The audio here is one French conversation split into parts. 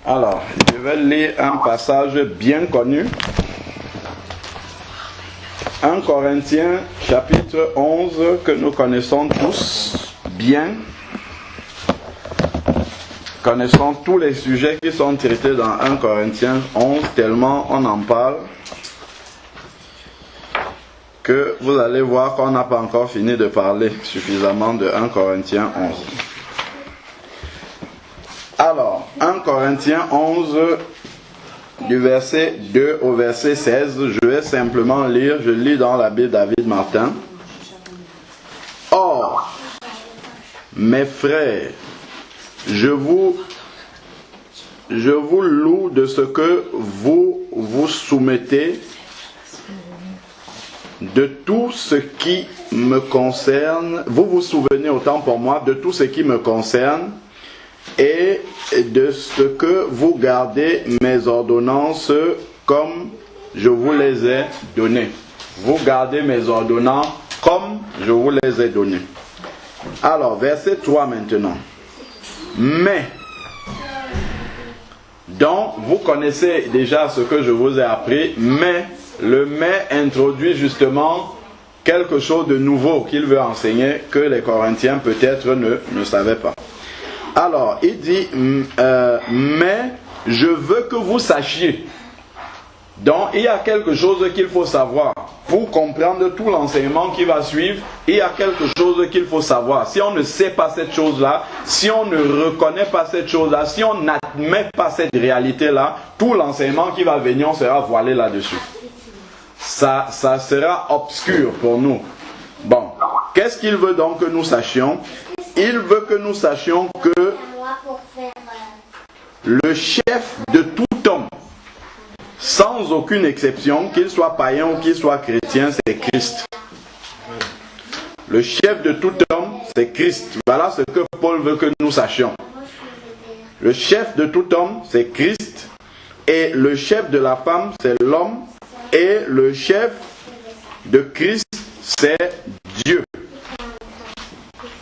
Alors, je vais lire un passage bien connu. 1 Corinthiens chapitre 11 que nous connaissons tous bien. Connaissons tous les sujets qui sont traités dans 1 Corinthiens 11, tellement on en parle que vous allez voir qu'on n'a pas encore fini de parler suffisamment de 1 Corinthiens 11. Alors, 1 Corinthiens 11, du verset 2 au verset 16, je vais simplement lire, je lis dans la Bible David Martin. Or, mes frères, je vous loue de ce que vous vous soumettez de tout ce qui me concerne. Vous vous souvenez autant pour moi de tout ce qui me concerne et de ce que vous gardez mes ordonnances comme je vous les ai données. Vous gardez mes ordonnances comme je vous les ai données. Alors, verset 3 maintenant. Mais, donc, vous connaissez déjà ce que je vous ai appris, mais le mais introduit justement quelque chose de nouveau qu'il veut enseigner que les Corinthiens peut-être ne savaient pas. Alors, il dit, mais je veux que vous sachiez. Donc, il y a quelque chose qu'il faut savoir. Pour comprendre tout l'enseignement qui va suivre, il y a quelque chose qu'il faut savoir. Si on ne sait pas cette chose-là, si on ne reconnaît pas cette chose-là, si on n'admet pas cette réalité-là, tout l'enseignement qui va venir, on sera voilé là-dessus. Ça sera obscur pour nous. Bon, qu'est-ce qu'il veut donc que nous sachions? Il veut que nous sachions que le chef de tout homme, sans aucune exception, qu'il soit païen ou qu'il soit chrétien, c'est Christ. Le chef de tout homme, c'est Christ. Voilà ce que Paul veut que nous sachions. Le chef de tout homme, c'est Christ. Et le chef de la femme, c'est l'homme. Et le chef de Christ, c'est Dieu.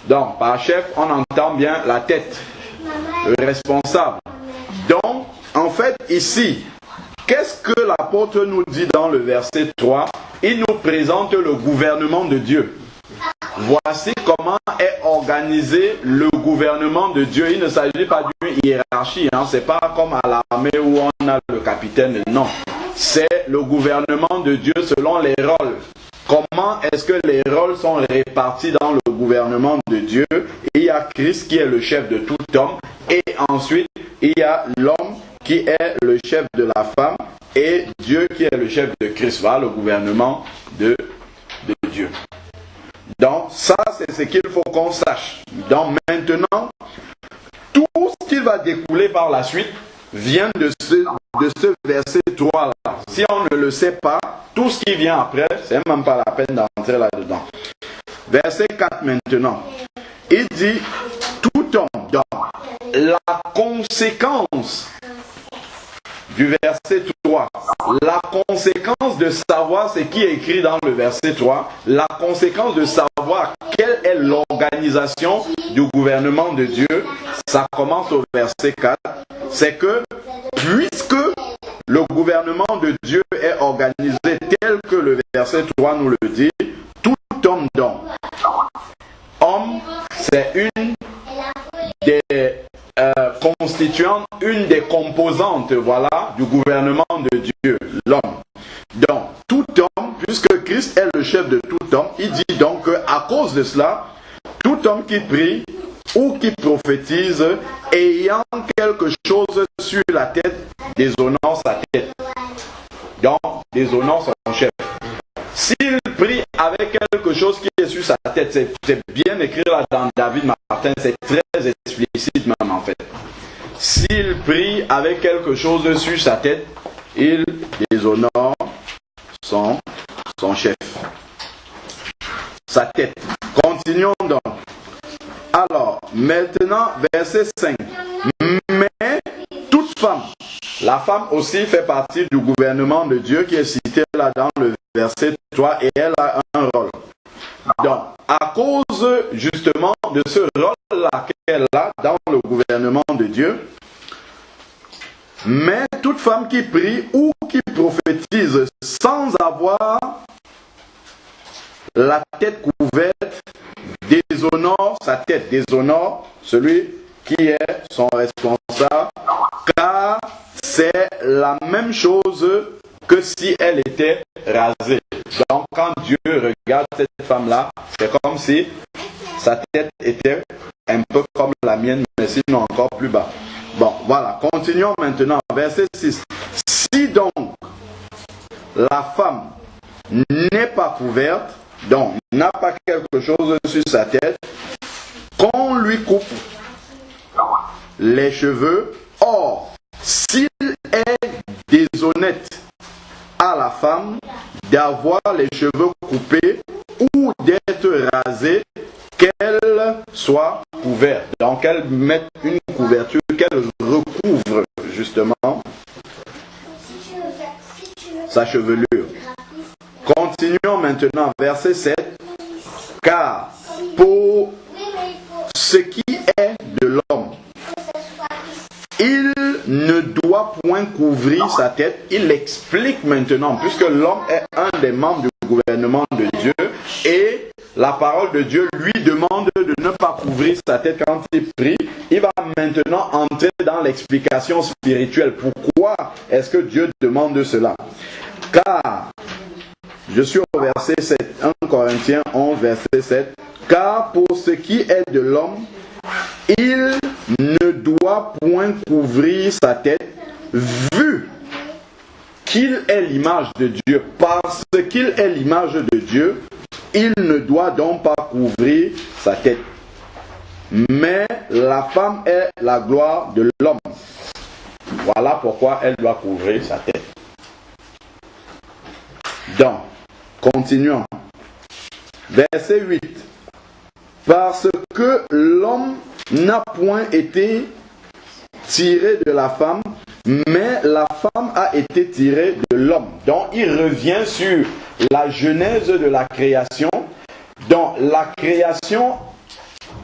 Donc, par chef, on entend bien la tête, le responsable. Donc, en fait, ici, qu'est-ce que l'apôtre nous dit dans le verset 3? Il nous présente le gouvernement de Dieu. Voici comment est organisé le gouvernement de Dieu. Il ne s'agit pas d'une hiérarchie, hein. C'est pas comme à l'armée où on a le capitaine. Non, c'est le gouvernement de Dieu selon les rôles. Comment est-ce que les rôles sont répartis dans le gouvernement de Dieu? Il y a Christ qui est le chef de tout homme. Et ensuite, il y a l'homme qui est le chef de la femme. Et Dieu qui est le chef de Christ. Voilà le gouvernement de Dieu. Donc, ça, c'est ce qu'il faut qu'on sache. Donc, maintenant, tout ce qui va découler par la suite vient de ce verset 3-là. Si on ne le sait pas, tout ce qui vient après, c'est même pas la peine d'entrer là-dedans. Verset 4 maintenant. Il dit, tout homme, donc, la conséquence du verset 3, la conséquence de savoir ce qui est écrit dans le verset 3, la conséquence de savoir quelle est l'organisation du gouvernement de Dieu, ça commence au verset 4, c'est que puisque le gouvernement de Dieu est organisé tel que le verset 3 nous le dit, tout homme donc, homme, c'est une des constituant une des composantes, voilà, du gouvernement de Dieu, l'homme. Donc, tout homme, puisque Christ est le chef de tout homme, il dit donc qu'à cause de cela, tout homme qui prie ou qui prophétise, ayant quelque chose sur la tête, déshonore sa tête. Donc, déshonore son chef. S'il prie avec quelque chose qui est sur sa tête, c'est bien écrit là dans David Martin, c'est très explicite même en fait. S'il prie avec quelque chose sur sa tête, il déshonore son chef. Sa tête. Continuons donc. Alors, maintenant, verset 5. Mais toute femme, la femme aussi fait partie du gouvernement de Dieu qui est cité là dans le verset 3 et elle a un rôle. Donc, à cause justement de ce rôle-là qu'elle a dans le gouvernement de Dieu, Mais toute femme qui prie ou qui prophétise sans avoir la tête couverte déshonore sa tête, déshonore celui qui est son responsable, car c'est la même chose que si elle était rasée. Donc quand Dieu regarde cette femme-là, c'est comme si sa tête était un peu comme la mienne, mais sinon encore plus bas. Bon, voilà, continuons maintenant, verset 6. Si donc la femme n'est pas couverte, donc n'a pas quelque chose sur sa tête, qu'on lui coupe les cheveux, or, s'il est déshonnête à la femme d'avoir les cheveux coupés ou d'être rasée, qu'elle soit couverte. Donc qu'elle mette une couverture, qu'elle recouvre justement sa chevelure. Continuons maintenant, verset 7. Car pour ce qui est de l'homme, il ne doit point couvrir sa tête. Il explique maintenant, puisque l'homme est un des membres du gouvernement de Dieu, et la parole de Dieu lui demande de ne pas couvrir sa tête quand il prie. Il va maintenant entrer dans l'explication spirituelle. Pourquoi est-ce que Dieu demande cela? Car, je suis au verset 7, 1 Corinthiens 11, verset 7. Car pour ce qui est de l'homme, il ne doit point couvrir sa tête, vu qu'il est l'image de Dieu. Parce qu'il est l'image de Dieu, il ne doit donc pas couvrir sa tête. Mais la femme est la gloire de l'homme. Voilà pourquoi elle doit couvrir sa tête. Donc, continuons. Verset 8. Parce que l'homme n'a point été tiré de la femme, mais la femme a été tirée de l'homme. Donc il revient sur la genèse de la création. Donc la création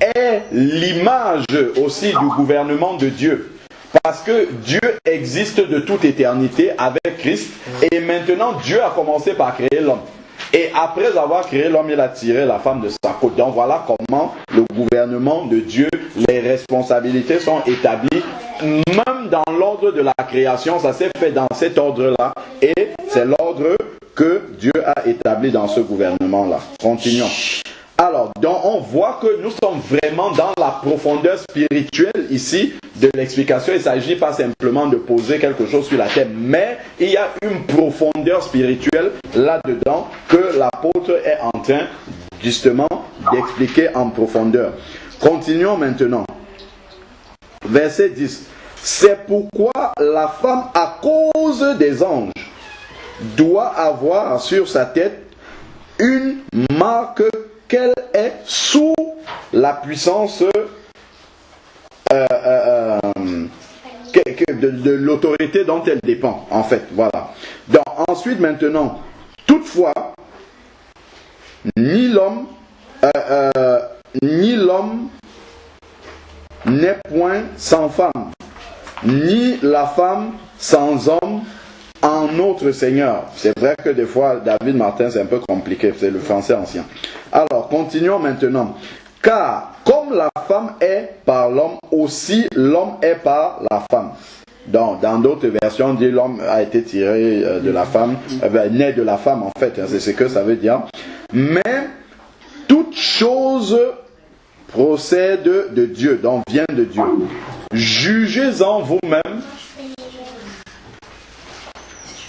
est l'image aussi du gouvernement de Dieu. Parce que Dieu existe de toute éternité avec Christ. Et maintenant Dieu a commencé par créer l'homme. Et après avoir créé l'homme, il a tiré la femme de sa côte. Donc voilà comment le gouvernement de Dieu, les responsabilités sont établies. Même dans l'ordre de la création, ça s'est fait dans cet ordre-là. Et c'est l'ordre que Dieu a établi dans ce gouvernement-là. Continuons. Alors, donc on voit que nous sommes vraiment dans la profondeur spirituelle ici de l'explication. Il ne s'agit pas simplement de poser quelque chose sur la terre, mais il y a une profondeur spirituelle là-dedans que l'apôtre est en train justement d'expliquer en profondeur. Continuons maintenant. Verset 10. C'est pourquoi la femme, à cause des anges, doit avoir sur sa tête une marque qu'elle est sous la puissance de l'autorité dont elle dépend, en fait. Voilà. Donc, ensuite, maintenant, toutefois, ni l'homme n'est point sans femme, ni la femme sans homme en notre Seigneur. C'est vrai que des fois, David Martin, c'est un peu compliqué, c'est le français ancien. Alors, continuons maintenant. Car, comme la femme est par l'homme, aussi l'homme est par la femme. Donc, dans d'autres versions, on dit l'homme a été tiré de la femme, né de la femme en fait, c'est ce que ça veut dire. Mais, toute chose procède de Dieu, donc vient de Dieu. Jugez-en vous-même.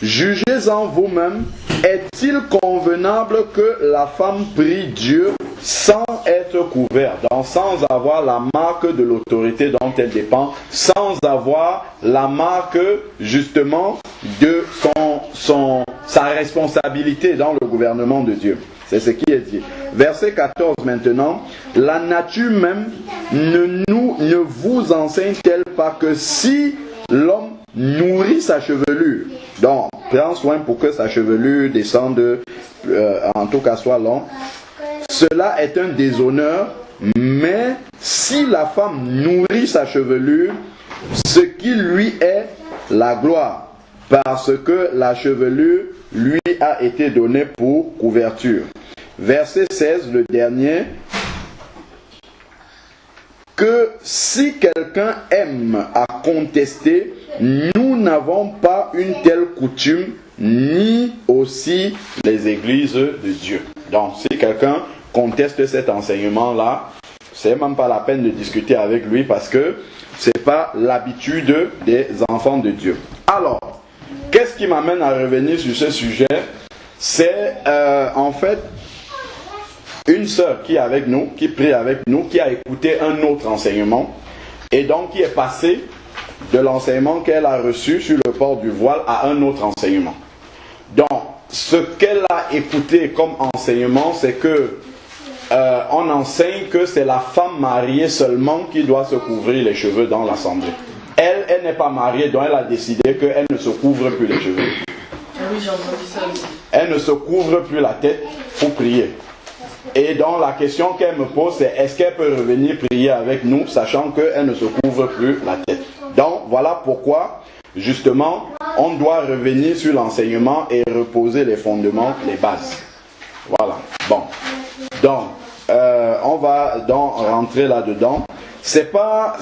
Jugez-en vous-même, est-il convenable que la femme prie Dieu sans être couverte, donc sans avoir la marque de l'autorité dont elle dépend, sans avoir la marque justement de sa responsabilité dans le gouvernement de Dieu. C'est ce qui est dit. Verset 14 maintenant. La nature même ne vous enseigne-t-elle pas que si l'homme nourrit sa chevelure, donc prend soin pour que sa chevelure descende, en tout cas soit longue, cela est un déshonneur, mais si la femme nourrit sa chevelure, ce qui lui est la gloire, parce que la chevelure lui a été donnée pour couverture. Verset 16, le dernier. Que si quelqu'un aime à contester, nous n'avons pas une telle coutume, ni aussi les églises de Dieu. Donc, si quelqu'un conteste cet enseignement-là, c'est même pas la peine de discuter avec lui parce que c'est pas l'habitude des enfants de Dieu. Alors, qu'est-ce qui m'amène à revenir sur ce sujet? C'est en fait une sœur qui est avec nous, qui prie avec nous, qui a écouté un autre enseignement et donc qui est passée de l'enseignement qu'elle a reçu sur le port du voile à un autre enseignement. Donc, ce qu'elle a écouté comme enseignement, c'est que on enseigne que c'est la femme mariée seulement qui doit se couvrir les cheveux dans l'assemblée. Elle n'est pas mariée, donc elle a décidé qu'elle ne se couvre plus les cheveux. Oui, j'ai entendu ça aussi. Elle ne se couvre plus la tête pour prier. Et donc la question qu'elle me pose, c'est est-ce qu'elle peut revenir prier avec nous, sachant qu'elle ne se couvre plus la tête. Donc voilà pourquoi, justement, on doit revenir sur l'enseignement et reposer les fondements, les bases. Voilà. Bon. Donc, on va donc rentrer là-dedans. C'est pas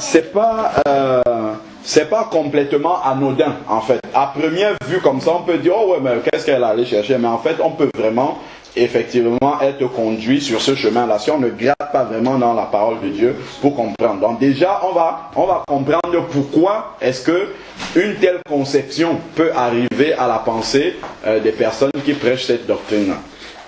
complètement anodin, en fait. À première vue, comme ça, on peut dire, oh ouais, mais qu'est-ce qu'elle allait chercher? Mais en fait, on peut vraiment, effectivement, être conduit sur ce chemin-là. Si on ne gratte pas vraiment dans la parole de Dieu pour comprendre. Donc déjà, on va comprendre pourquoi est-ce que une telle conception peut arriver à la pensée des personnes qui prêchent cette doctrine-là.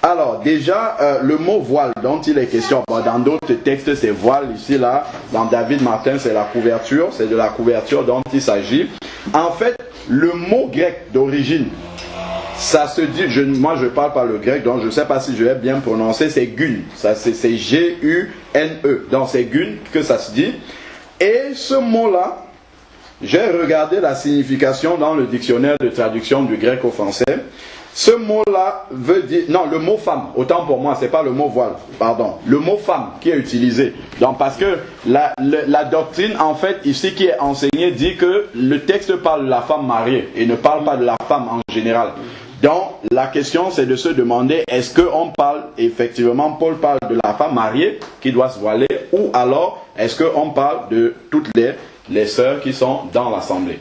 Alors, déjà, le mot voile dont il est question, dans d'autres textes c'est voile, ici, là, dans David Martin c'est la couverture, c'est de la couverture dont il s'agit. En fait, le mot grec d'origine, ça se dit, moi je ne parle pas le grec, donc je ne sais pas si je vais bien prononcer, c'est gun, c'est G-U-N-E, donc c'est gun que ça se dit. Et ce mot-là, j'ai regardé la signification dans le dictionnaire de traduction du grec au français. Ce mot-là veut dire... Non, le mot femme, autant pour moi, c'est pas le mot voile, pardon. Le mot femme qui est utilisé. Donc, parce que la doctrine, en fait, ici qui est enseignée, dit que le texte parle de la femme mariée et ne parle pas de la femme en général. Donc, la question, c'est de se demander, est-ce qu'on parle, effectivement, Paul parle de la femme mariée qui doit se voiler, ou alors, est-ce qu'on parle de toutes les sœurs qui sont dans l'assemblée?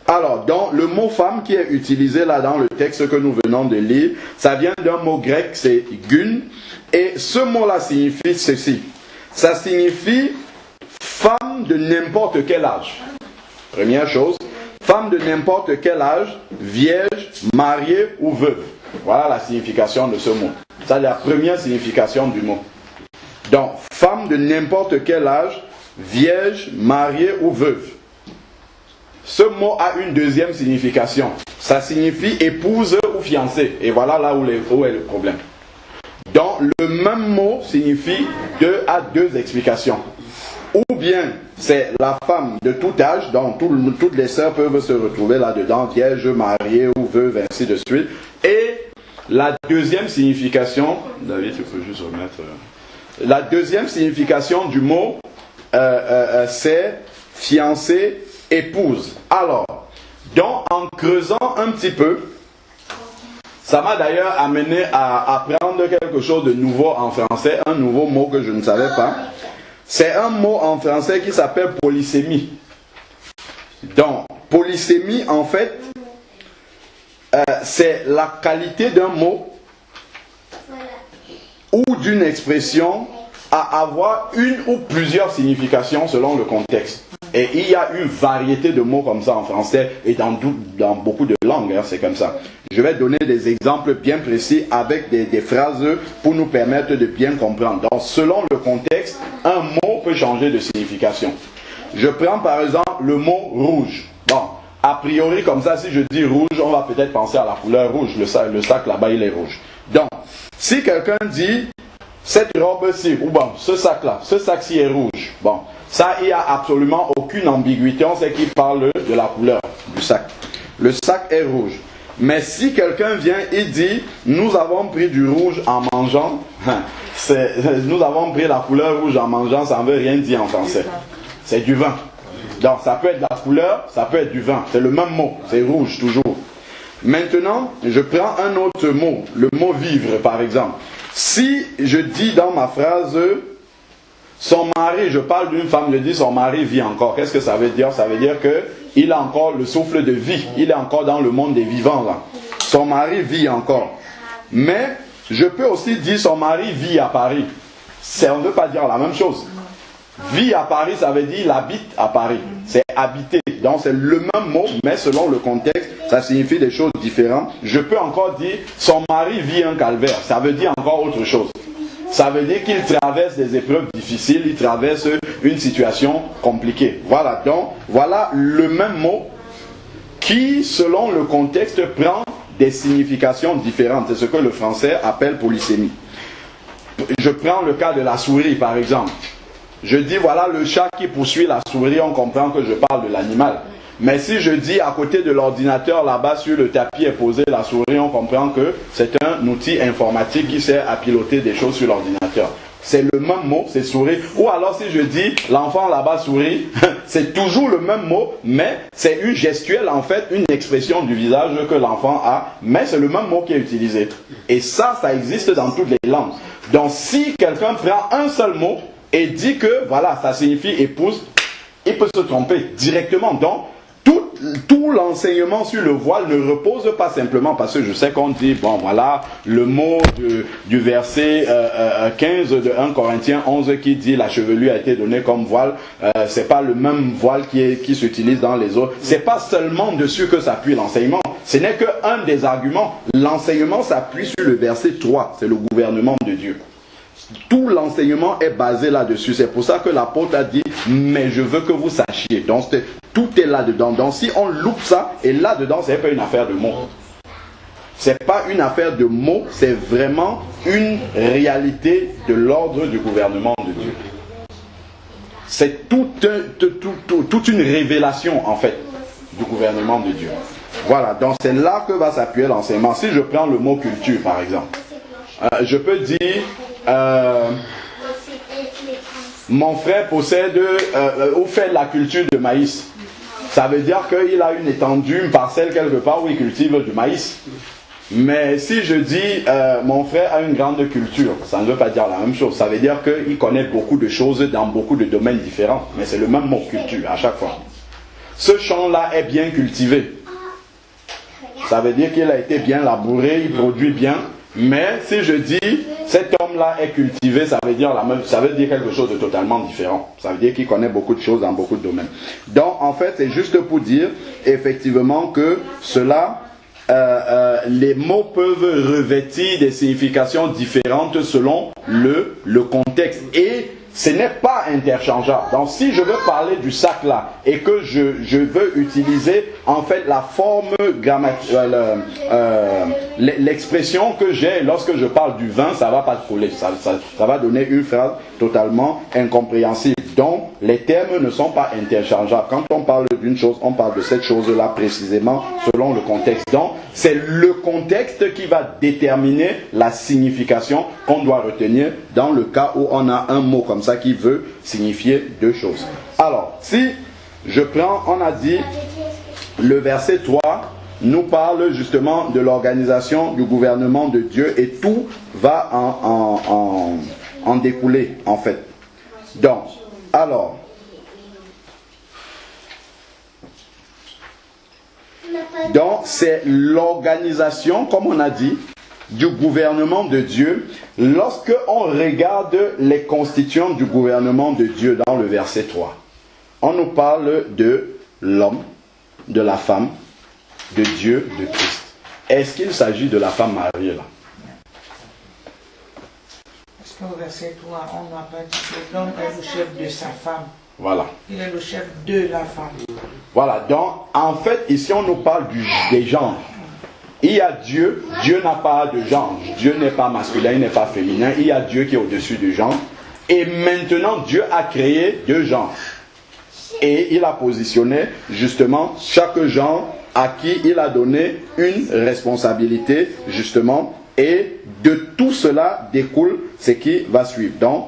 Alors, donc, le mot femme qui est utilisé là dans le texte que nous venons de lire, ça vient d'un mot grec, c'est gun, et ce mot-là signifie ceci. Ça signifie femme de n'importe quel âge. Première chose, femme de n'importe quel âge, vierge, mariée ou veuve. Voilà la signification de ce mot. C'est la première signification du mot. Donc, femme de n'importe quel âge, vierge, mariée ou veuve. Ce mot a une deuxième signification. Ça signifie épouse ou fiancée. Et voilà là où est le problème. Donc, le même mot signifie a deux explications. Ou bien, c'est la femme de tout âge, donc toutes les sœurs peuvent se retrouver là-dedans, vierge, mariée ou veuve, ainsi de suite. Et la deuxième signification, David, tu peux juste remettre... La deuxième signification du mot, c'est fiancée, épouse. Alors, donc en creusant un petit peu, ça m'a d'ailleurs amené à apprendre quelque chose de nouveau en français, un nouveau mot que je ne savais pas. C'est un mot en français qui s'appelle polysémie. Donc, polysémie, en fait, c'est la qualité d'un mot ou d'une expression à avoir une ou plusieurs significations selon le contexte. Et il y a une variété de mots comme ça en français et dans beaucoup de langues, hein, c'est comme ça. Je vais donner des exemples bien précis avec des phrases pour nous permettre de bien comprendre. Donc, selon le contexte, un mot peut changer de signification. Je prends par exemple le mot rouge. Bon, a priori comme ça, si je dis rouge, on va peut-être penser à la couleur rouge. Le sac là-bas, il est rouge. Donc, si quelqu'un dit cette robe-ci, ou bon, ce sac-là, ce sac-ci est rouge. Bon, ça, il n'y a absolument aucune ambiguïté. On sait qu'il parle de la couleur du sac. Le sac est rouge. Mais si quelqu'un vient et dit, nous avons pris du rouge en mangeant, nous avons pris la couleur rouge en mangeant, ça ne veut rien dire en français. C'est du vin. Donc ça peut être de la couleur, ça peut être du vin. C'est le même mot, c'est rouge toujours. Maintenant, je prends un autre mot, le mot vivre par exemple. Si je dis dans ma phrase, son mari, je parle d'une femme, je dis son mari vit encore. Qu'est-ce que ça veut dire? Ça veut dire qu'il a encore le souffle de vie. Il est encore dans le monde des vivants là. Son mari vit encore. Mais je peux aussi dire son mari vit à Paris. On ne veut pas dire la même chose. Vit à Paris, ça veut dire il habite à Paris. C'est habiter. Donc c'est le même mot, mais selon le contexte, ça signifie des choses différentes. Je peux encore dire son mari vit un calvaire. Ça veut dire encore autre chose. Ça veut dire qu'il traverse des épreuves difficiles, il traverse une situation compliquée. Voilà, donc voilà le même mot qui, selon le contexte, prend des significations différentes. C'est ce que le français appelle polysémie. Je prends le cas de la souris, par exemple. Je dis, voilà le chat qui poursuit la souris, on comprend que je parle de l'animal. Mais si je dis, à côté de l'ordinateur, là-bas, sur le tapis est posée la souris, on comprend que c'est un outil informatique qui sert à piloter des choses sur l'ordinateur. C'est le même mot, c'est souris. Ou alors si je dis, l'enfant là-bas sourit, c'est toujours le même mot, mais c'est une gestuelle, en fait, une expression du visage que l'enfant a, mais c'est le même mot qui est utilisé. Et ça existe dans toutes les langues. Donc si quelqu'un prend un seul mot et dit que, voilà, ça signifie épouse, il peut se tromper directement. Donc, tout l'enseignement sur le voile ne repose pas simplement parce que je sais qu'on dit, bon voilà, le mot du verset 15 de 1 Corinthiens 11 qui dit la chevelure a été donnée comme voile, c'est pas le même voile qui s'utilise dans les autres. C'est pas seulement dessus que s'appuie l'enseignement, ce n'est qu'un des arguments. L'enseignement s'appuie sur le verset 3, c'est le gouvernement de Dieu. Tout l'enseignement est basé là-dessus. C'est pour ça que l'apôtre a dit, mais je veux que vous sachiez. Donc tout est là-dedans. Donc si on loupe ça, et là-dedans, ce n'est pas une affaire de mots. Ce n'est pas une affaire de mots, c'est vraiment une réalité de l'ordre du gouvernement de Dieu. C'est toute une révélation, en fait, du gouvernement de Dieu. Voilà, donc c'est là que va s'appuyer l'enseignement. Si je prends le mot culture, par exemple, je peux dire... mon frère possède ou fait la culture de maïs. Ça veut dire qu'il a une étendue, une parcelle quelque part où il cultive du maïs. Mais si je dis mon frère a une grande culture, ça ne veut pas dire la même chose. Ça veut dire qu'il connaît beaucoup de choses dans beaucoup de domaines différents. Mais c'est le même mot, culture, à chaque fois. Ce champ-là est bien cultivé. Ça veut dire qu'il a été bien labouré, il produit bien. Mais si je dis cet homme-là est cultivé, ça veut dire quelque chose de totalement différent. Ça veut dire qu'il connaît beaucoup de choses dans beaucoup de domaines. Donc en fait, c'est juste pour dire effectivement que cela, les mots peuvent revêtir des significations différentes selon le contexte. Et ce n'est pas interchangeable. Donc si je veux parler du sac là et que je veux utiliser en fait la forme grammatique, l'expression que j'ai lorsque je parle du vin, ça va pas coller. Ça va donner une phrase totalement incompréhensible. Donc les termes ne sont pas interchangeables. Quand on parle d'une chose, on parle de cette chose-là précisément selon le contexte. Donc c'est le contexte qui va déterminer la signification qu'on doit retenir dans le cas où on a un mot comme ça qui veut signifier deux choses. Alors, si je prends, on a dit, le verset 3 nous parle justement de l'organisation du gouvernement de Dieu et tout va en découler en fait. Donc, alors, c'est l'organisation, comme on a dit, du gouvernement de Dieu. Lorsque on regarde les constituants du gouvernement de Dieu dans le verset 3, on nous parle de l'homme, de la femme, de Dieu, de Christ. Est-ce qu'il s'agit de la femme mariée là? Parce qu'au verset 3, on n'a pas dit que l'homme est le chef de sa femme. Voilà. Il est le chef de la femme. Voilà, donc en fait ici on nous parle des genres. Il y a Dieu, Dieu n'a pas de genre. Dieu n'est pas masculin, il n'est pas féminin. Il y a Dieu qui est au-dessus du genre. Et maintenant Dieu a créé deux genres. Et il a positionné justement chaque genre à qui il a donné une responsabilité justement. Et de tout cela découle ce qui va suivre. Donc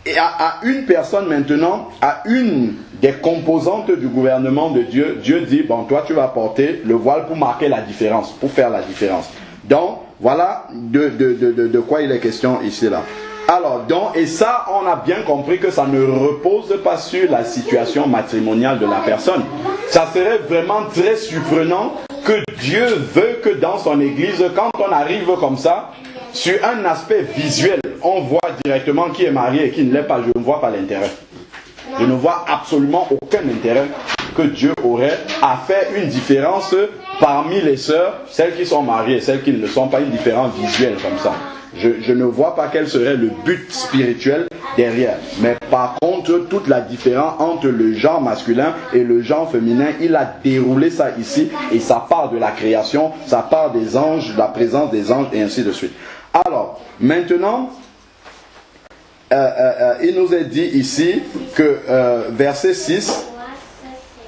et à une personne maintenant, à une des composantes du gouvernement de Dieu, Dieu dit, bon, toi tu vas porter le voile pour marquer la différence, pour faire la différence. Donc, voilà de quoi il est question ici là. Alors, donc, et ça, on a bien compris que ça ne repose pas sur la situation matrimoniale de la personne. Ça serait vraiment très surprenant que Dieu veut que dans son église, quand on arrive comme ça, sur un aspect visuel, on voit directement qui est marié et qui ne l'est pas. Je ne vois pas l'intérêt. Je ne vois absolument aucun intérêt que Dieu aurait à faire une différence parmi les sœurs, celles qui sont mariées et celles qui ne le sont pas, une différence visuelle comme ça. Je ne vois pas quel serait le but spirituel derrière. Mais par contre, toute la différence entre le genre masculin et le genre féminin, il a déroulé ça ici. Et ça part de la création, ça part des anges, de la présence des anges et ainsi de suite. Alors, maintenant, il nous est dit ici que verset 6,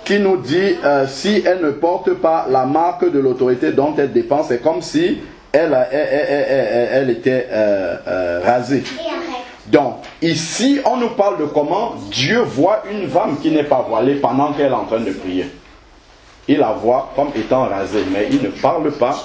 qui nous dit si elle ne porte pas la marque de l'autorité dont elle dépend, c'est comme si elle était rasée. Donc, ici, on nous parle de comment Dieu voit une femme qui n'est pas voilée pendant qu'elle est en train de prier. Il la voit comme étant rasée, mais il ne parle pas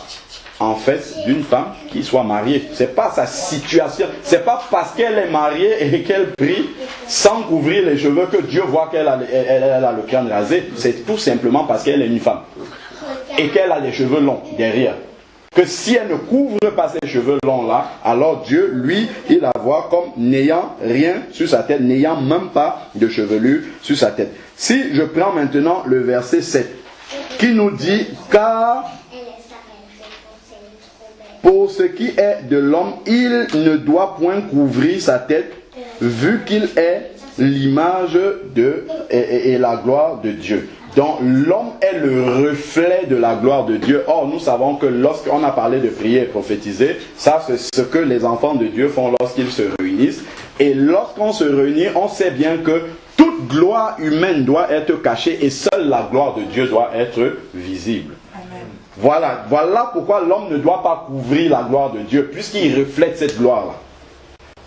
en fait d'une femme qui soit mariée. C'est pas sa situation. C'est pas parce qu'elle est mariée et qu'elle prie sans couvrir les cheveux que Dieu voit qu'elle a le crâne rasé. C'est tout simplement parce qu'elle est une femme et qu'elle a les cheveux longs derrière. Que si elle ne couvre pas ses cheveux longs là, alors Dieu, lui, il la voit comme n'ayant rien sur sa tête, n'ayant même pas de chevelure sur sa tête. Si je prends maintenant le verset 7, qui nous dit, car pour ce qui est de l'homme, il ne doit point couvrir sa tête, vu qu'il est l'image et la gloire de Dieu. Donc l'homme est le reflet de la gloire de Dieu. Or nous savons que lorsqu'on a parlé de prier et prophétiser, ça c'est ce que les enfants de Dieu font lorsqu'ils se réunissent. Et lorsqu'on se réunit, on sait bien que toute gloire humaine doit être cachée et seule la gloire de Dieu doit être visible. Voilà pourquoi l'homme ne doit pas couvrir la gloire de Dieu, puisqu'il reflète cette gloire-là.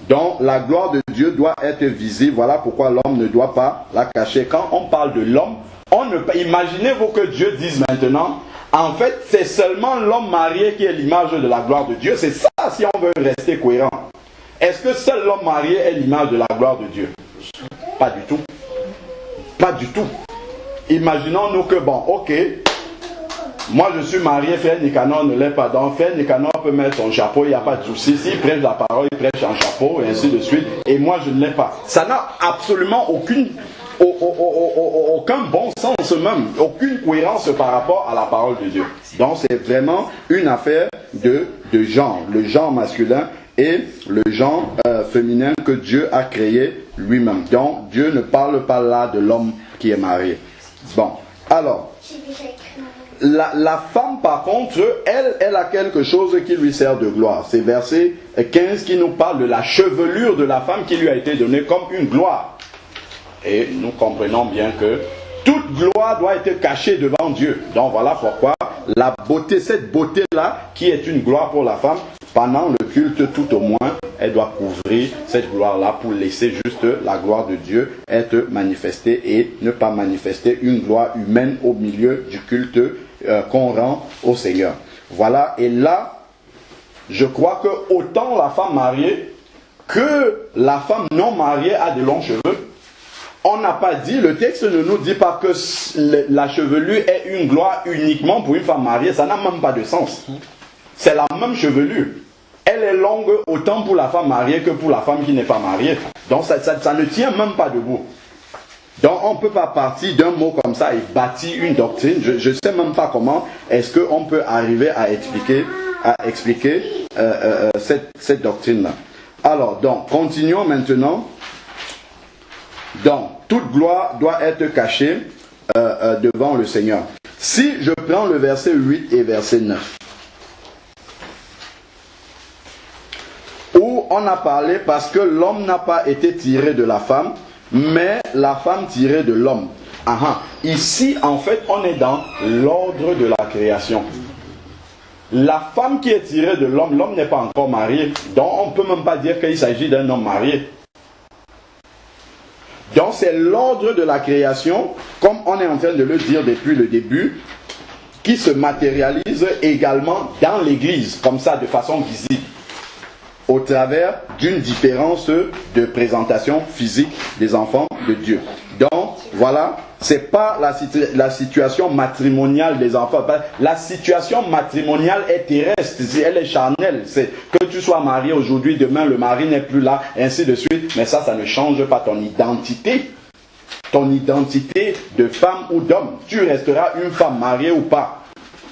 Donc la gloire de Dieu doit être visible. Voilà pourquoi l'homme ne doit pas la cacher. Quand on parle de l'homme, imaginez-vous que Dieu dise maintenant, en fait c'est seulement l'homme marié qui est l'image de la gloire de Dieu. C'est ça si on veut rester cohérent. Est-ce que seul l'homme marié est l'image de la gloire de Dieu? Pas du tout. Pas du tout. Imaginons-nous que bon, ok, moi je suis marié, frère Nicanor ne l'est pas. Donc frère Nicanor peut mettre son chapeau, il n'y a pas de souci. S'il prêche la parole, il prêche en chapeau et ainsi de suite. Et moi je ne l'ai pas. Ça n'a absolument aucun bon sens même, aucune cohérence par rapport à la parole de Dieu. Donc c'est vraiment une affaire de genre, le genre masculin et le genre féminin que Dieu a créé lui-même. Donc Dieu ne parle pas là de l'homme qui est marié. Bon, alors la femme par contre, elle a quelque chose qui lui sert de gloire. C'est verset 15 qui nous parle de la chevelure de la femme qui lui a été donnée comme une gloire. Et nous comprenons bien que toute gloire doit être cachée devant Dieu. Donc voilà pourquoi la beauté, cette beauté-là, qui est une gloire pour la femme, pendant le culte tout au moins, elle doit couvrir cette gloire-là pour laisser juste la gloire de Dieu être manifestée et ne pas manifester une gloire humaine au milieu du culte qu'on rend au Seigneur. Voilà, et là, je crois que autant la femme mariée que la femme non mariée a de longs cheveux. On n'a pas dit, le texte ne nous dit pas que la chevelure est une gloire uniquement pour une femme mariée. Ça n'a même pas de sens. C'est la même chevelure. Elle est longue autant pour la femme mariée que pour la femme qui n'est pas mariée. Donc ça ne tient même pas debout. Donc on ne peut pas partir d'un mot comme ça et bâtir une doctrine. Je ne sais même pas comment est-ce qu'on peut arriver à expliquer cette doctrine-là. Alors, donc, continuons maintenant. Donc, toute gloire doit être cachée devant le Seigneur. Si je prends le verset 8 et verset 9, où on a parlé parce que l'homme n'a pas été tiré de la femme, mais la femme tirée de l'homme. Ici, en fait, on est dans l'ordre de la création. La femme qui est tirée de l'homme, l'homme n'est pas encore marié. Donc, on ne peut même pas dire qu'il s'agit d'un homme marié. Donc c'est l'ordre de la création, comme on est en train de le dire depuis le début, qui se matérialise également dans l'Église, comme ça, de façon visible, au travers d'une différence de présentation physique des enfants de Dieu. Donc, voilà, c'est pas la situation matrimoniale des enfants. La situation matrimoniale est terrestre, elle est charnelle. C'est que tu sois marié aujourd'hui, demain le mari n'est plus là, ainsi de suite. Mais ça ne change pas ton identité. Ton identité de femme ou d'homme. Tu resteras une femme mariée ou pas.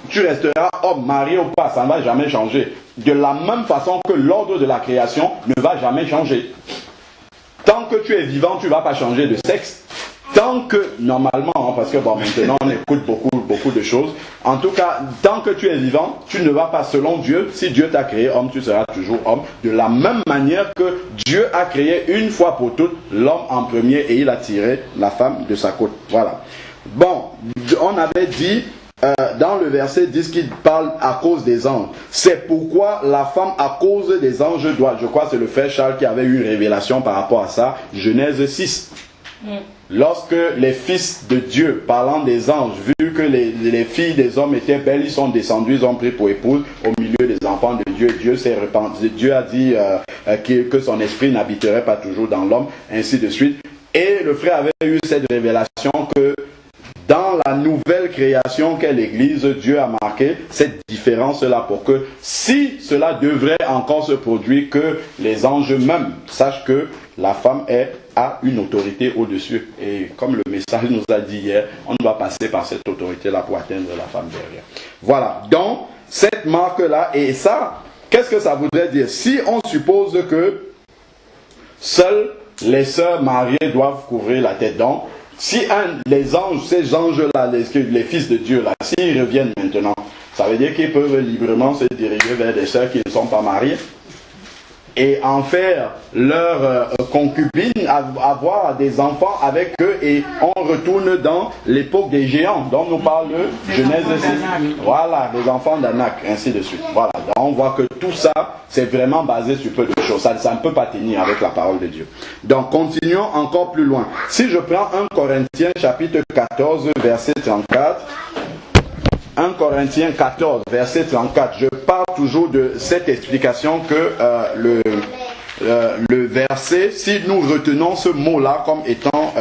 Tu resteras homme marié ou pas. Ça ne va jamais changer. De la même façon que l'ordre de la création ne va jamais changer. Tant que tu es vivant, tu ne vas pas changer de sexe. Tant que, normalement, parce que bon, maintenant on écoute beaucoup de choses. En tout cas, tant que tu es vivant, tu ne vas pas selon Dieu. Si Dieu t'a créé homme, tu seras toujours homme. De la même manière que Dieu a créé une fois pour toutes l'homme en premier et il a tiré la femme de sa côte. Voilà. Bon, on avait dit dans le verset 10 qu'il parle à cause des anges. C'est pourquoi la femme à cause des anges doit, je crois que c'est le frère Charles qui avait eu une révélation par rapport à ça, Genèse 6. Lorsque les fils de Dieu, parlant des anges, vu que les filles des hommes étaient belles, ils sont descendus, ils ont pris pour épouse au milieu des enfants de Dieu. Dieu s'est repenti. Dieu a dit que son esprit n'habiterait pas toujours dans l'homme, ainsi de suite. Et le frère avait eu cette révélation que dans la nouvelle création qu'est l'Église, Dieu a marqué cette différence-là pour que si cela devrait encore se produire, que les anges même sachent que la femme a une autorité au-dessus. Et comme le message nous a dit hier, on doit passer par cette autorité-là pour atteindre la femme derrière. Voilà, donc cette marque-là, et ça, qu'est-ce que ça voudrait dire? Si on suppose que seules les sœurs mariées doivent couvrir la tête, donc si les anges, ces anges-là, les fils de Dieu, là, s'ils reviennent maintenant, ça veut dire qu'ils peuvent librement se diriger vers des sœurs qui ne sont pas mariées et en faire leur concubine, avoir des enfants avec eux, et on retourne dans l'époque des géants dont nous parle Genèse 6. Voilà, les enfants d'Anak, ainsi de suite. Voilà, donc on voit que tout ça, c'est vraiment basé sur peu de choses. Ça ne peut pas tenir avec la parole de Dieu. Donc, continuons encore plus loin. Si je prends 1 Corinthiens chapitre 14, verset 34, 1 Corinthiens 14, verset 34, je parle toujours de cette explication que le verset, si nous retenons ce mot-là comme étant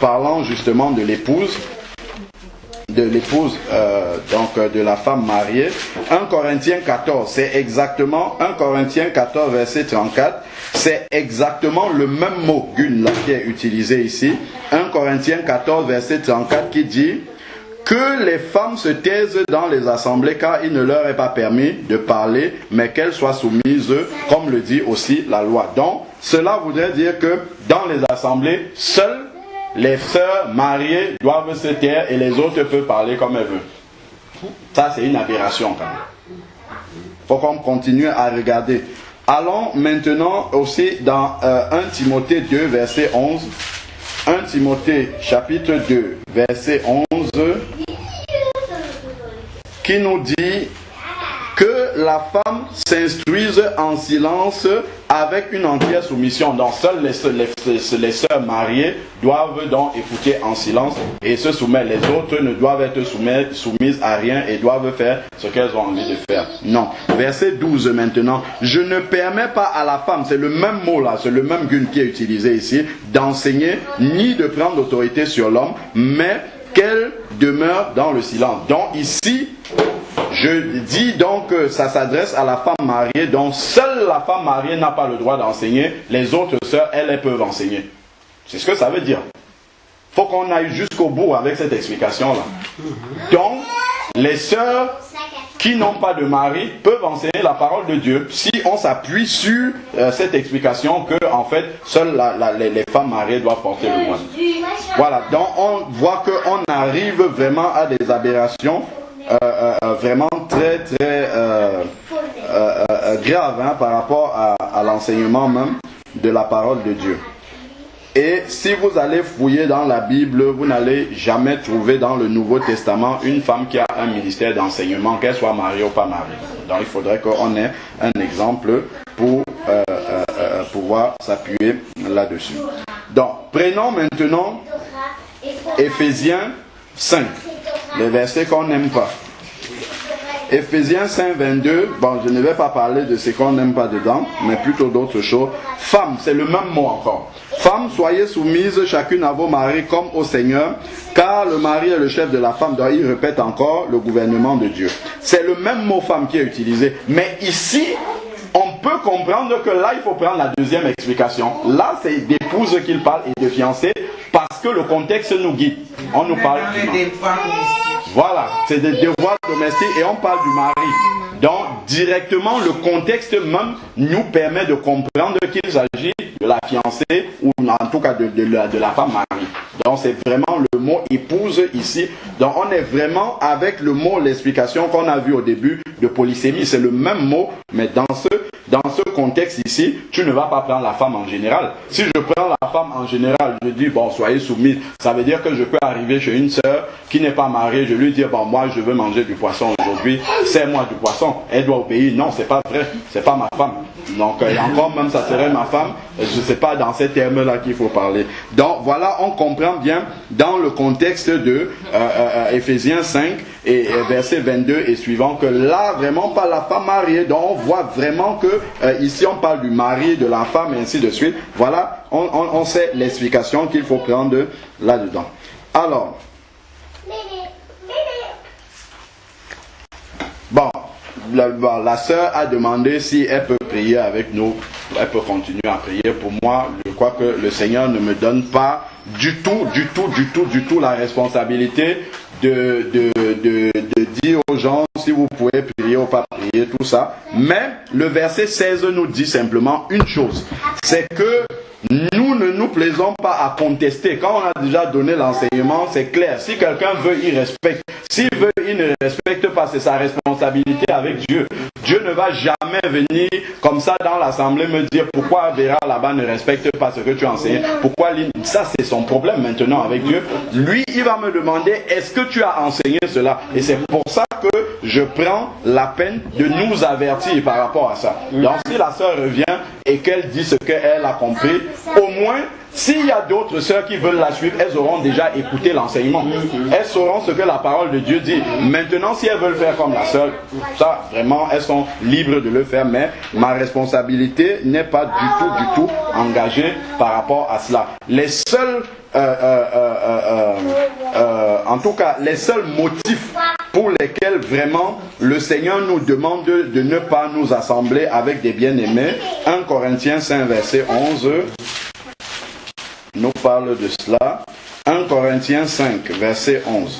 parlant justement de l'épouse, donc de la femme mariée, 1 Corinthiens 14, c'est exactement 1 Corinthiens 14, verset 34, c'est exactement le même mot gun là qui est utilisé ici. 1 Corinthiens 14, verset 34 qui dit que les femmes se taisent dans les assemblées car il ne leur est pas permis de parler, mais qu'elles soient soumises, comme le dit aussi la loi. Donc, cela voudrait dire que dans les assemblées, seules les sœurs mariées doivent se taire et les autres peuvent parler comme elles veulent. Ça, c'est une aberration quand même. Il faut qu'on continue à regarder. Allons maintenant aussi dans 1 Timothée 2, verset 11. 1 Timothée chapitre 2, verset 11, qui nous dit que la femme s'instruise en silence avec une entière soumission. Donc seules les sœurs mariées doivent donc écouter en silence et se soumettre. Les autres ne doivent être soumises à rien et doivent faire ce qu'elles ont envie de faire. Non. Verset 12 maintenant. Je ne permets pas à la femme, c'est le même mot là, c'est le même gun qui est utilisé ici, d'enseigner ni de prendre l'autorité sur l'homme, mais qu'elle demeure dans le silence. Donc ici, je dis donc que ça s'adresse à la femme mariée, donc seule la femme mariée n'a pas le droit d'enseigner, les autres sœurs, elles peuvent enseigner. C'est ce que ça veut dire. Il faut qu'on aille jusqu'au bout avec cette explication-là. Donc, les sœurs qui n'ont pas de mari peuvent enseigner la parole de Dieu si on s'appuie sur cette explication que, en fait, seules les femmes mariées doivent porter le voile. Voilà, donc on voit qu'on arrive vraiment à des aberrations vraiment très grave par rapport à l'enseignement même de la parole de Dieu. Et si vous allez fouiller dans la Bible, vous n'allez jamais trouver dans le Nouveau Testament une femme qui a un ministère d'enseignement, qu'elle soit mariée ou pas mariée. Donc il faudrait qu'on ait un exemple pour pouvoir s'appuyer là-dessus. Donc, prenons maintenant Éphésiens 5, les versets qu'on n'aime pas. Éphésiens 5, 22, bon, je ne vais pas parler de ce qu'on n'aime pas dedans, mais plutôt d'autres choses. Femmes, c'est le même mot encore. Femmes, soyez soumises chacune à vos maris comme au Seigneur, car le mari est le chef de la femme. Donc il répète encore le gouvernement de Dieu. C'est le même mot femme qui est utilisé. Mais ici, on peut comprendre que là, il faut prendre la deuxième explication. Là, c'est d'épouse qu'il parle et de fiancée, parce que le contexte nous guide. On nous parle du mari. Voilà, c'est des devoirs domestiques et on parle du mari. Donc, directement, le contexte même nous permet de comprendre qu'il s'agit de la fiancée ou en tout cas de la femme mariée. Donc, c'est vraiment le mot épouse ici. Donc, on est vraiment avec le mot, l'explication qu'on a vu au début de polysémie. C'est le même mot, mais dans ce contexte ici, tu ne vas pas prendre la femme en général. Si je prends la femme en général, je dis, bon, soyez soumise. Ça veut dire que je peux arriver chez une sœur qui n'est pas mariée, je lui dis, bon, moi, je veux manger du poisson aujourd'hui, sers-moi du poisson. Elle doit obéir. Non, c'est pas vrai. C'est pas ma femme. Donc, encore même, ça serait ma femme. Je ne sais pas dans ces termes-là qu'il faut parler. Donc, voilà, on comprend bien dans le contexte de Éphésiens 5 et verset 22 et suivant que là, vraiment pas la femme mariée. Donc, on voit vraiment que ici, on parle du mari, de la femme et ainsi de suite. Voilà, on sait l'explication qu'il faut prendre là-dedans. Alors, bon, la sœur a demandé si elle peut prier avec nous. Elle peut continuer à prier. Pour moi, je crois que le Seigneur ne me donne pas du tout la responsabilité de dire aux gens si vous pouvez prier ou pas prier, tout ça. Mais le verset 16 nous dit simplement une chose, c'est que nous ne nous plaisons pas à contester. Quand on a déjà donné l'enseignement, c'est clair. Si quelqu'un veut, il respecte. S'il veut, il ne respecte pas, c'est sa responsabilité avec Dieu. Dieu ne va jamais venir comme ça dans l'assemblée me dire pourquoi Vera là-bas ne respecte pas ce que tu enseignes. Pourquoi ça c'est son problème maintenant avec Dieu. Lui, il va me demander est-ce que tu as enseigné cela? Et c'est pour ça que je prends la peine de nous avertir par rapport à ça. Donc si la sœur revient et qu'elle dit ce qu'elle a compris, au moins, s'il y a d'autres sœurs qui veulent la suivre, elles auront déjà écouté l'enseignement. Elles sauront ce que la parole de Dieu dit. Maintenant, si elles veulent faire comme la sœur, ça, vraiment, elles sont libres de le faire. Mais ma responsabilité n'est pas du tout engagée par rapport à cela. Les seuls, en tout cas, les seuls motifs pour lesquels vraiment le Seigneur nous demande de ne pas nous assembler avec des bien-aimés, 1 Corinthiens 5, verset 11, nous parle de cela. 1 Corinthiens 5, verset 11.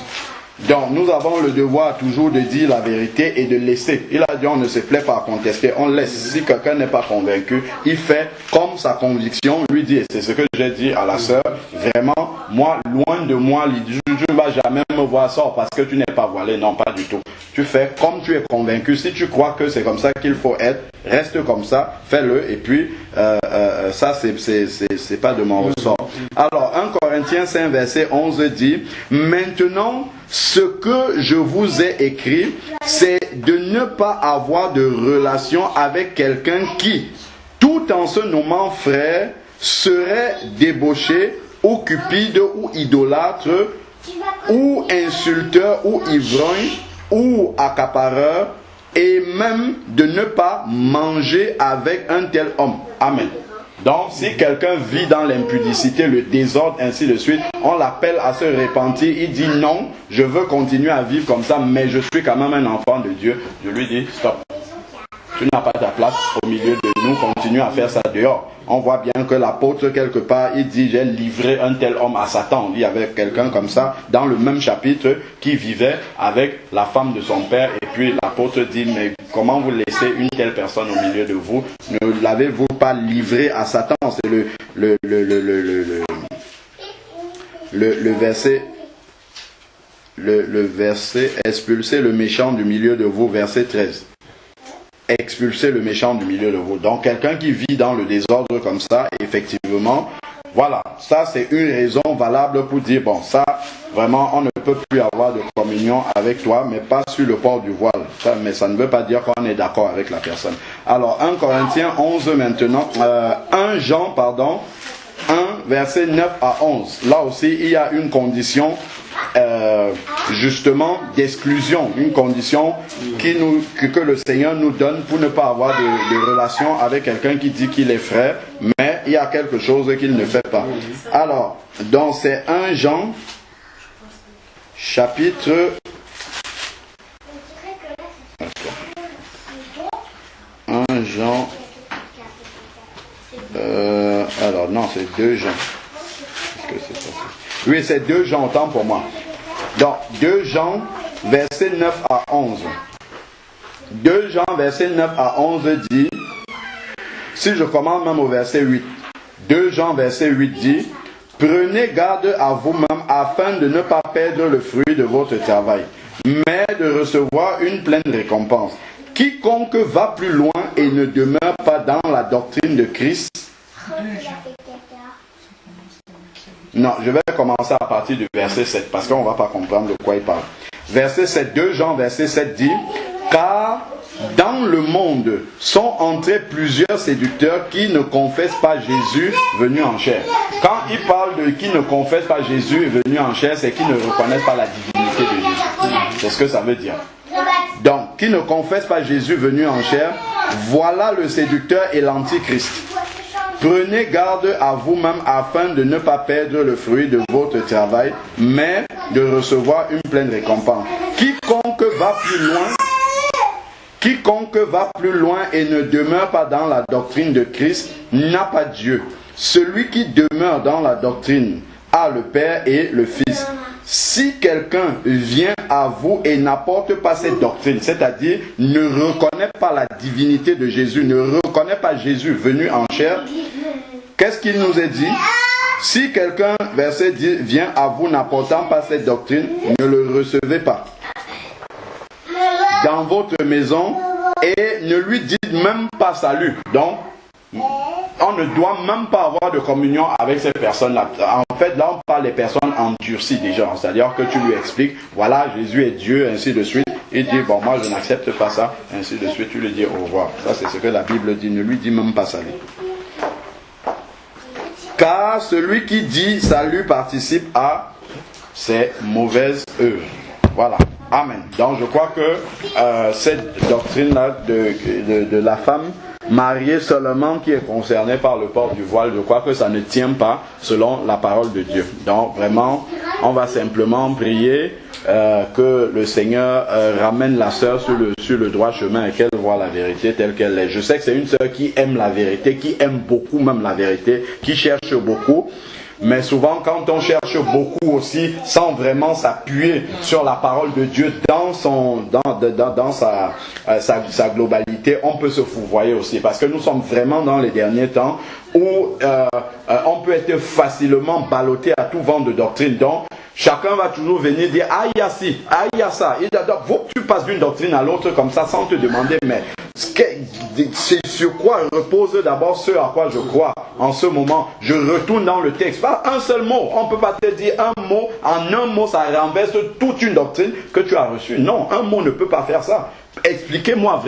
Donc, nous avons le devoir toujours de dire la vérité et de laisser. Il a dit, on ne se plaît pas à contester, on laisse. Si quelqu'un n'est pas convaincu, il fait comme sa conviction lui dit. Et c'est ce que j'ai dit à la sœur. Vraiment, moi, loin de moi, tu ne vas jamais me voir ça parce que tu n'es pas voilé. Non, pas du tout. Tu fais comme tu es convaincu. Si tu crois que c'est comme ça qu'il faut être, reste comme ça, fais-le. Et puis, ça, c'est pas de mon ressort. Alors, 1 Corinthiens 5, verset 11 dit, maintenant, ce que je vous ai écrit, c'est de ne pas avoir de relation avec quelqu'un qui, tout en se nommant frère, serait débauché, ou cupide, ou idolâtre, ou insulteur, ou ivrogne, ou accapareur, et même de ne pas manger avec un tel homme. Amen. Donc, si quelqu'un vit dans l'impudicité, le désordre, ainsi de suite, on l'appelle à se repentir. Il dit non, je veux continuer à vivre comme ça, mais je suis quand même un enfant de Dieu. Je lui dis stop. Tu n'as pas ta place au milieu de nous, continue à faire ça dehors. On voit bien que l'apôtre, quelque part, il dit j'ai livré un tel homme à Satan. Il y avait quelqu'un comme ça, dans le même chapitre, qui vivait avec la femme de son père. Et puis l'apôtre dit, mais comment vous laissez une telle personne au milieu de vous? Ne l'avez-vous pas livré à Satan? C'est le verset expulsez le méchant du milieu de vous, verset 13. Expulser le méchant du milieu de vous. Donc quelqu'un qui vit dans le désordre comme ça, effectivement, voilà, ça c'est une raison valable pour dire, bon, ça, vraiment, on ne peut plus avoir de communion avec toi, mais pas sur le port du voile. Ça, mais ça ne veut pas dire qu'on est d'accord avec la personne. Alors, 1 Corinthiens 11 maintenant, 1 Jean, 1 versets 9 à 11. Là aussi, il y a une condition justement d'exclusion, une condition que le Seigneur nous donne pour ne pas avoir de relation avec quelqu'un qui dit qu'il est frère, mais il y a quelque chose qu'il ne fait pas. Alors, donc c'est 1 Jean, chapitre... 1 Jean... alors non, c'est 2 Jean. Est-ce que c'est ça? Oui, c'est 2 Jean, autant pour moi. Donc, 2 Jean, versets 9 à 11. 2 Jean, verset 9 à 11 dit, si je commence même au verset 8, 2 Jean, verset 8 dit, prenez garde à vous-même afin de ne pas perdre le fruit de votre travail, mais de recevoir une pleine récompense. Quiconque va plus loin et ne demeure pas dans la doctrine de Christ. Non, je vais commencer à partir du verset 7 parce qu'on ne va pas comprendre de quoi il parle. Verset 7, 2 Jean, verset 7 dit, car dans le monde sont entrés plusieurs séducteurs qui ne confessent pas Jésus venu en chair. Quand il parle de qui ne confessent pas Jésus venu en chair, c'est qui ne reconnaissent pas la divinité de Jésus. C'est ce que ça veut dire. Donc, qui ne confesse pas Jésus venu en chair, voilà le séducteur et l'antichrist. Prenez garde à vous-même afin de ne pas perdre le fruit de votre travail, mais de recevoir une pleine récompense. Quiconque va plus loin et ne demeure pas dans la doctrine de Christ n'a pas Dieu. Celui qui demeure dans la doctrine a le Père et le Fils. Si quelqu'un vient à vous et n'apporte pas cette doctrine, c'est-à-dire ne reconnaît pas la divinité de Jésus, ne reconnaît pas Jésus venu en chair, qu'est-ce qu'il nous est dit? Si quelqu'un, verset 10, vient à vous n'apportant pas cette doctrine, ne le recevez pas dans votre maison et ne lui dites même pas salut. Donc, on ne doit même pas avoir de communion avec ces personnes-là. En fait, là, on parle des personnes endurcies déjà. C'est-à-dire que tu lui expliques, voilà, Jésus est Dieu, ainsi de suite. Il dit, bon, moi, je n'accepte pas ça, ainsi de suite. Tu lui dis au revoir. Ça, c'est ce que la Bible dit. Ne lui dis même pas salut. Car celui qui dit salut participe à ses mauvaises œuvres. Voilà. Amen. Donc, je crois que cette doctrine-là de la femme mariée seulement qui est concernée par le port du voile, je crois que ça ne tient pas selon la parole de Dieu. Donc, vraiment, on va simplement prier que le Seigneur ramène la sœur sur le droit chemin et qu'elle voit la vérité telle qu'elle est. Je sais que c'est une sœur qui aime la vérité, qui aime beaucoup même la vérité, qui cherche beaucoup. Mais souvent, quand on cherche beaucoup aussi, sans vraiment s'appuyer sur la parole de Dieu dans sa globalité, on peut se fourvoyer aussi. Parce que nous sommes vraiment dans les derniers temps où on peut être facilement ballotté à tout vent de doctrine. Donc, chacun va toujours venir dire, ah, il y a ci, ah, il y a ça. Il faut que tu passes d'une doctrine à l'autre comme ça sans te demander, mais c'est sur quoi repose d'abord ce à quoi je crois en ce moment. Je retourne dans le texte. Pas un seul mot. On ne peut pas te dire un mot. En un mot, ça renverse toute une doctrine que tu as reçue. Non, un mot ne peut pas faire ça. Expliquez-moi